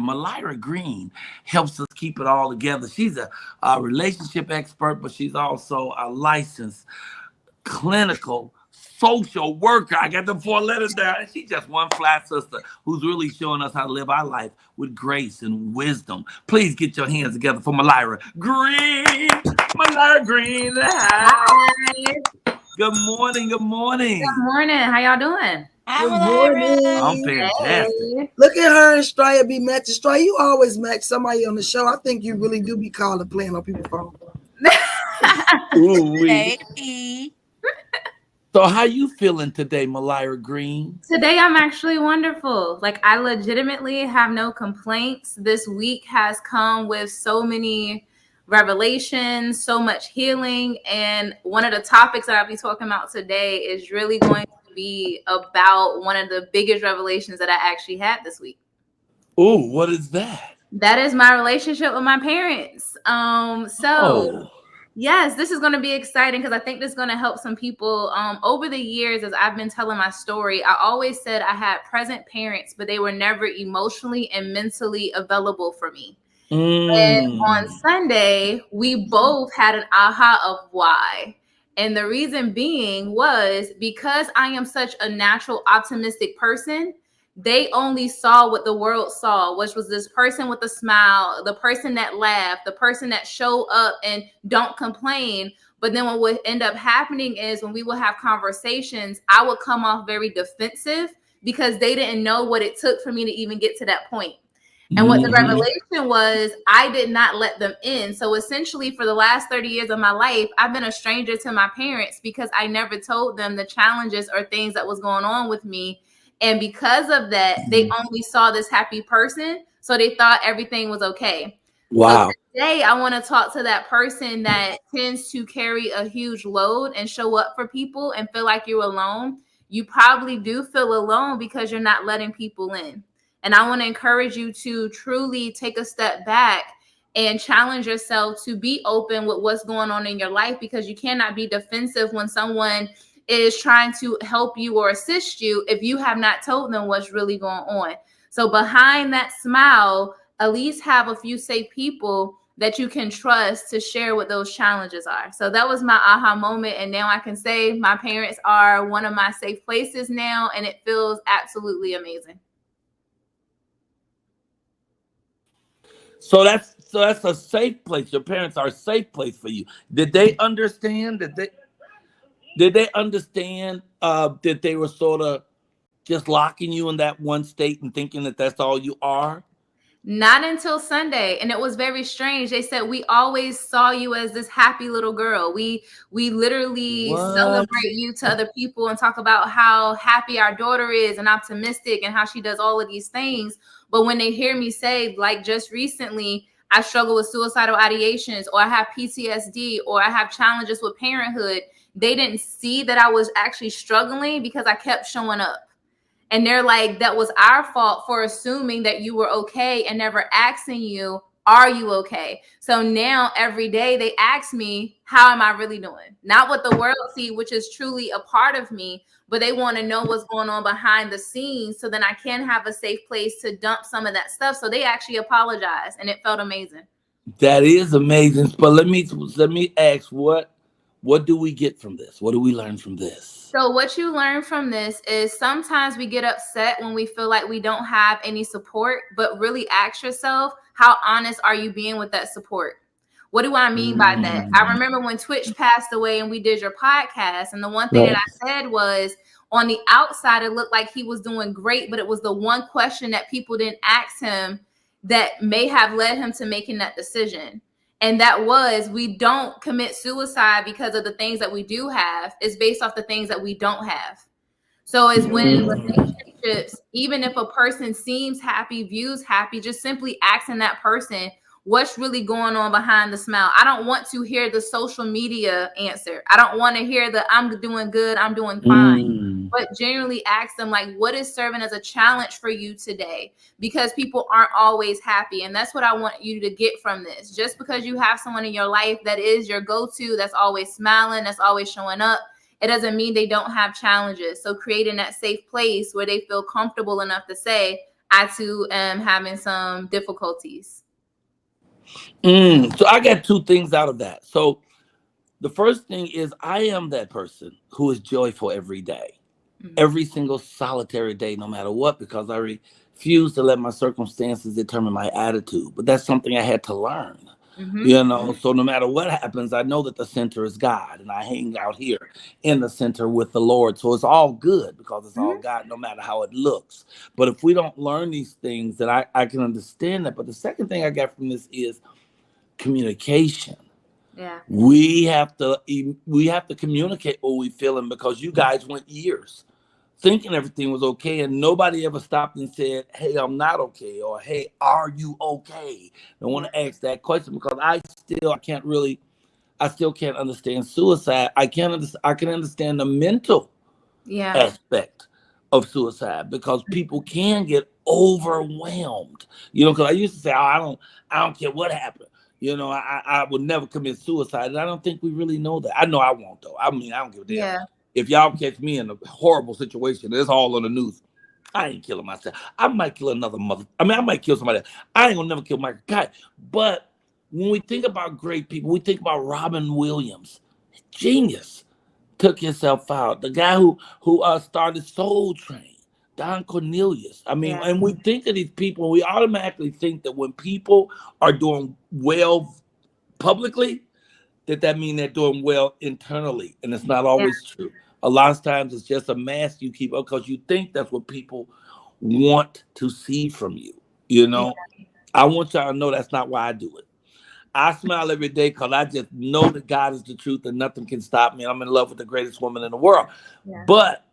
Mylira Green helps us keep it all together. She's a relationship expert, but she's also a licensed clinical social worker. I got the four letters there. And she's just one flat sister who's really showing us how to live our life with grace and wisdom. Please get your hands together for Mylira Green. Mylira Green. Hi. Good morning. Good morning. Good morning. How y'all doing? Hi, Good Mylira. I'm morning. fantastic. Hey. Look at her and Straya be matching. Straya, you always match somebody on the show. I think you really do be calling playing on people's phone. Ooh-wee. Hey. So how you feeling today, Mylira Green? Today I'm actually wonderful. Like I legitimately have no complaints. This week has come with so many revelations, so much healing, and one of the topics that I'll be talking about today is really going to be about one of the biggest revelations that I actually had this week. Ooh, what is that? That is my relationship with my parents. Oh. Yes, this is going to be exciting because I think this is going to help some people. Over the years, as I've been telling my story, I always said I had present parents, but they were never emotionally and mentally available for me. And on Sunday, we both had an aha of why. And the reason being was because I am such a natural optimistic person, they only saw what the world saw, which was this person with a smile, the person that laughed, the person that showed up and don't complain. But then what would end up happening is when we would have conversations, I would come off very defensive because they didn't know what it took for me to even get to that point. And what the revelation was, I did not let them in. So essentially for the last 30 years of my life, I've been a stranger to my parents because I never told them the challenges or things that was going on with me. And because of that, they only saw this happy person. So they thought everything was okay. Wow. So today I want to talk to that person that tends to carry a huge load and show up for people and feel like you're alone. You probably do feel alone because you're not letting people in. And I want to encourage you to truly take a step back and challenge yourself to be open with what's going on in your life, because you cannot be defensive when someone is trying to help you or assist you if you have not told them what's really going on. So behind that smile, at least have a few safe people that you can trust to share what those challenges are. So that was my aha moment. And now I can say my parents are one of my safe places now, and it feels absolutely amazing. So that's a safe place. Your parents are a safe place for you. Did they understand did they understand that they were sort of just locking you in that one state and thinking that that's all you are? Not until Sunday. And it was very strange. They said, we always saw you as this happy little girl. We literally celebrate you to other people and talk about how happy our daughter is and optimistic and how she does all of these things. But when they hear me say, like just recently, I struggle with suicidal ideations, or I have PTSD, or I have challenges with parenthood, they didn't see that I was actually struggling because I kept showing up. And they're like, that was our fault for assuming that you were okay and never asking you, are you okay? So now every day they ask me, how am I really doing? Not what the world see, which is truly a part of me, but they want to know what's going on behind the scenes so then I can have a safe place to dump some of that stuff. So they actually apologized, and it felt amazing. That is amazing. But let me ask, what do we get from this? What do we learn from this? So what you learn from this is sometimes we get upset when we feel like we don't have any support, but really ask yourself, how honest are you being with that support? What do I mean by that? I remember when Twitch passed away and we did your podcast, and the one thing that I said was, on the outside, it looked like he was doing great, but it was the one question that people didn't ask him that may have led him to making that decision. And that was, we don't commit suicide because of the things that we do have. It's based off the things that we don't have. So it's when in relationships, even if a person seems happy, views happy, just simply asking that person, what's really going on behind the smile? I don't want to hear the social media answer. I don't want to hear the I'm doing good, I'm doing fine. But genuinely ask them, like, what is serving as a challenge for you today? Because people aren't always happy. And that's what I want you to get from this. Just because you have someone in your life that is your go-to, that's always smiling, that's always showing up, it doesn't mean they don't have challenges. So creating that safe place where they feel comfortable enough to say, I too am having some difficulties. So I got two things out of that. So the first thing is I am that person who is joyful every day, every single solitary day, no matter what, because I refuse to let my circumstances determine my attitude. But that's something I had to learn. You know, so no matter what happens, I know that the center is God, and I hang out here in the center with the Lord. So it's all good because it's all God, no matter how it looks. But if we don't learn these things, then I can understand that. But the second thing I got from this is communication. Yeah. We have to communicate what we're feeling, because you guys went years thinking everything was okay, and nobody ever stopped and said, "Hey, I'm not okay," or "Hey, are you okay?" I want to ask that question because I still can't understand suicide. I can understand the mental aspect of suicide, because people can get overwhelmed. You know, because I used to say, "Oh, I don't care what happened. You know, I would never commit suicide," and I don't think we really know that. I know I won't, though. I mean, I don't give a damn. Yeah. If y'all catch me in a horrible situation, it's all on the news. I ain't killing myself. I might kill another mother. I mean, I might kill somebody else. I ain't gonna never kill Michael Coylar. But when we think about great people, we think about Robin Williams, genius, took himself out. The guy who started Soul Train, Don Cornelius. I mean, and we think of these people, we automatically think that when people are doing well publicly, that means they're doing well internally, and it's not always true. A lot of times it's just a mask you keep up because you think that's what people want to see from you. You know, I want y'all to know that's not why I do it. I smile every day because I just know that God is the truth and nothing can stop me. I'm in love with the greatest woman in the world. But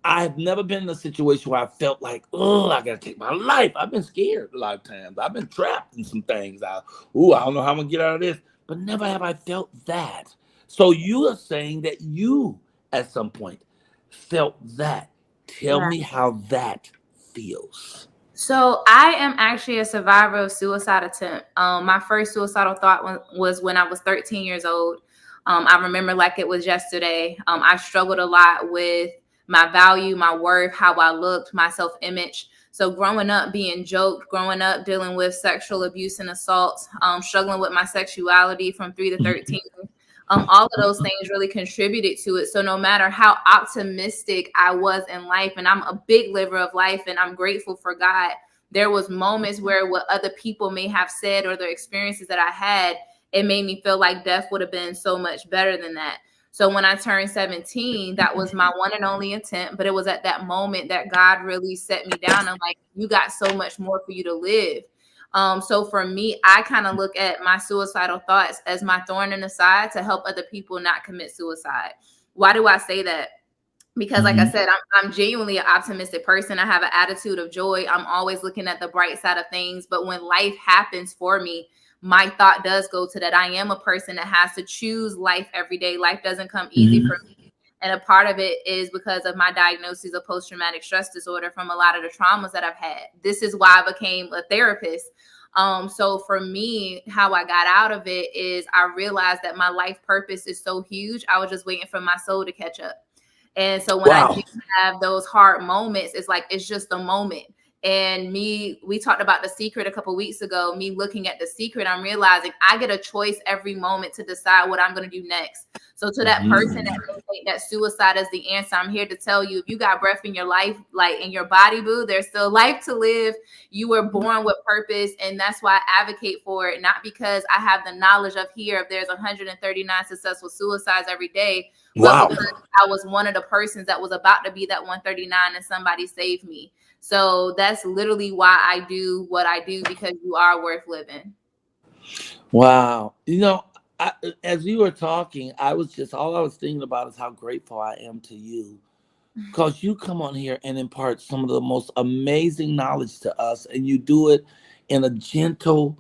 I've never been in a situation where I felt like, oh, I got to take my life. I've been scared a lot of times. I've been trapped in some things. I don't know how I'm going to get out of this. But never have I felt that. So you are saying that you, at some point, felt that. Tell me how that feels. So I am actually a survivor of suicide attempt. My first suicidal thought was when I was 13 years old. I remember like it was yesterday. I struggled a lot with my value, my worth, how I looked, my self-image. So growing up being joked, growing up dealing with sexual abuse and assault, struggling with my sexuality from 3 to 13. All of those things really contributed to it. So no matter how optimistic I was in life, and I'm a big liver of life and I'm grateful for God, there was moments where what other people may have said or the experiences that I had, it made me feel like death would have been so much better than that. So when I turned 17, that was my one and only attempt. But it was at that moment that God really set me down and like, you got so much more for you to live. So for me, I kind of look at my suicidal thoughts as my thorn in the side to help other people not commit suicide. Why do I say that? Because like I said, I'm genuinely an optimistic person. I have an attitude of joy. I'm always looking at the bright side of things. But when life happens for me, my thought does go to that. I am a person that has to choose life every day. Life doesn't come easy for me. And a part of it is because of my diagnosis of post-traumatic stress disorder from a lot of the traumas that I've had. This is why I became a therapist. So for me, how I got out of it is I realized that my life purpose is so huge. I was just waiting for my soul to catch up. And so when I do have those hard moments, it's like, it's just a moment. And we talked about The Secret a couple of weeks ago, me looking at The Secret, I'm realizing I get a choice every moment to decide what I'm going to do next. So to that person that think that suicide is the answer, I'm here to tell you, if you got breath in your life, like in your body, boo, there's still life to live. You were born with purpose. And that's why I advocate for it. Not because I have the knowledge of here, if there's 139 successful suicides every day, but because I was one of the persons that was about to be that 139 and somebody saved me. So that's literally why I do what I do, because you are worth living. Wow. You know, as you were talking, all I was thinking about is how grateful I am to you, because you come on here and impart some of the most amazing knowledge to us, and you do it in a gentle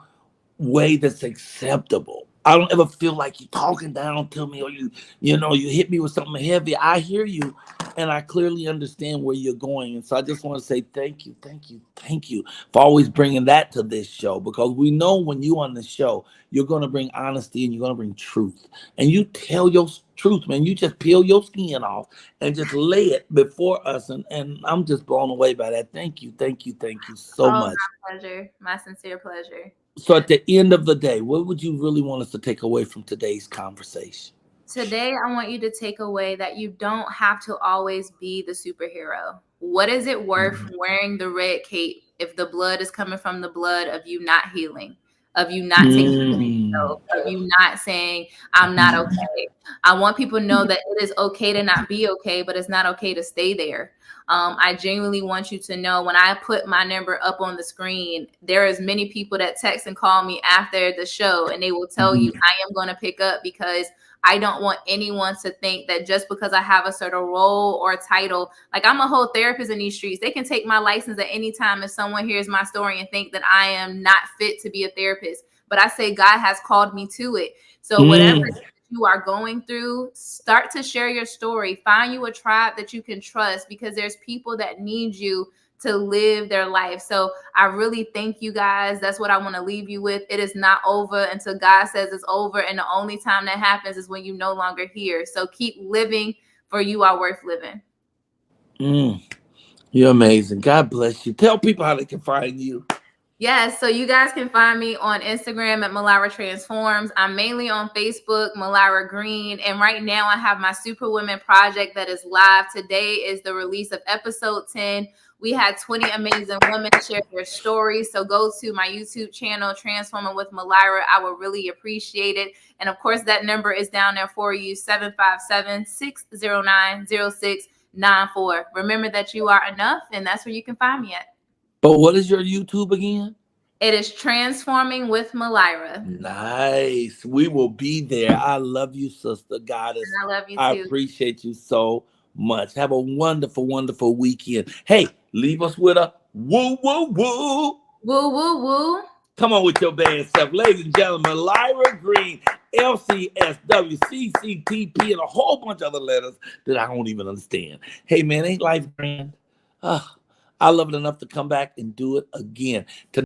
way that's acceptable. I don't ever feel like you're talking down to me, or you hit me with something heavy. I hear you, and I clearly understand where you're going. And so I just want to say thank you, thank you, thank you for always bringing that to this show, because we know when you on the show, you're going to bring honesty and you're going to bring truth. And you tell your truth, man. You just peel your skin off and just lay it before us. And I'm just blown away by that. Thank you, thank you, thank you so Oh, much. my pleasure. My sincere pleasure. So at the end of the day, what would you really want us to take away from today's conversation? Today, I want you to take away that you don't have to always be the superhero. What is it worth wearing the red cape if the blood is coming from the blood of you not healing, of you not taking care of yourself, of you not saying, I'm not okay? I want people to know that it is okay to not be okay, but it's not okay to stay there. I genuinely want you to know, when I put my number up on the screen, there is many people that text and call me after the show, and they will tell you, I am going to pick up, because I don't want anyone to think that just because I have a certain role or title, like I'm a whole therapist in these streets, they can take my license at any time if someone hears my story and think that I am not fit to be a therapist. But I say God has called me to it. So whatever you are going through, start to share your story. Find you a tribe that you can trust, because there's people that need you to live their life. So I really thank you guys. That's what I want to leave you with. It is not over until God says it's over. And the only time that happens is when you're no longer here. So keep living, for you are worth living. You're amazing. God bless you. Tell people how they can find you. Yes, so you guys can find me on Instagram at Mylira Transforms. I'm mainly on Facebook, Mylira Green. And right now I have my Superwomen project that is live. Today is the release of episode 10. We had 20 amazing women share their stories. So go to my YouTube channel, Transforming with Mylira. I would really appreciate it. And of course, that number is down there for you, 757-609-0694. Remember that you are enough, and that's where you can find me at. But what is your YouTube again? It is Transforming with Mylira. Nice. We will be there. I love you, Sister Goddess. And I love you I too. appreciate you so much. Have a wonderful, wonderful weekend. Hey, leave us with a woo, woo, woo. Woo, woo, woo. Come on with your band self. Ladies and gentlemen, Mylira Green, LCSW, CCTP, and a whole bunch of other letters that I don't even understand. Hey, man, ain't life grand? I love it enough to come back and do it again.